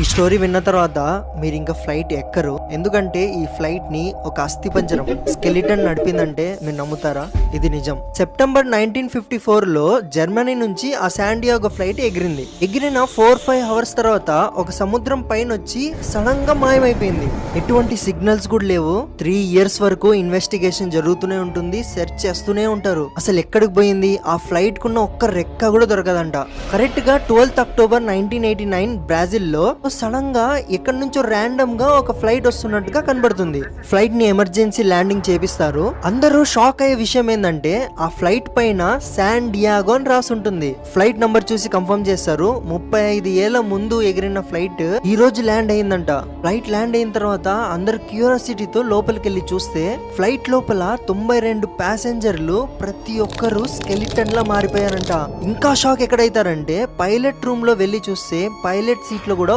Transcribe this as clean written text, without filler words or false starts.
ఈ స్టోరీ విన్న తర్వాత మీరు ఇంకా ఫ్లైట్ ఎక్కరు, ఎందుకంటే ఈ ఫ్లైట్ ని ఒక అస్థిపంజరం స్కెలిటన్ నడిపిందంటే మీరు నమ్ముతారా? ఇది నిజం. సెప్టెంబర్ 1954 లో జర్మనీ నుంచి ఆ శాండియాగో ఫ్లైట్ ఎగిరిన 4-5 అవర్స్ తర్వాత ఒక సముద్రం పైన వచ్చి సడన్ గా మాయమైపోయింది. ఎటువంటి సిగ్నల్స్ కూడా లేవు. 3 years వరకు ఇన్వెస్టిగేషన్ జరుగుతూనే ఉంటుంది, సెర్చ్ చేస్తూనే ఉంటారు. అసలు ఎక్కడికి పోయింది? ఆ ఫ్లైట్ కున్న ఒక్క రెక్క కూడా దొరకదంట. కరెక్ట్ గా 12th October 1989 బ్రాజిల్ లో సడన్ గా ఎక్కడి నుంచో ర్యాండమ్ గా ఒక ఫ్లైట్ వస్తున్నట్టుగా కనబడుతుంది. ఫ్లైట్ ని ఎమర్జెన్సీ ల్యాండింగ్ చేపిస్తారు. అందరూ షాక్ అయ్యే విషయం ఏంటంటే ఆ ఫ్లైట్ పైన శాన్ డియాగో అని రాసి ఉంటుంది. ఫ్లైట్ నంబర్ చూసి కన్ఫర్మ్ చేస్తారు. 35 ఏళ్ల ముందు ఎగిరిన ఫ్లైట్ ఈ రోజు ల్యాండ్ అయిందంట. ఫ్లైట్ ల్యాండ్ అయిన తర్వాత అందరు క్యూరియాసిటీతో లోపలికి వెళ్ళి చూస్తే ఫ్లైట్ లోపల 92 ప్యాసింజర్లు ప్రతి ఒక్కరు స్కెలిటన్ లా మారిపోయారంట. ఇంకా షాక్ ఎక్కడైతారంటే పైలట్ రూమ్ లో వెళ్లి చూస్తే పైలట్ సీట్ లో కూడా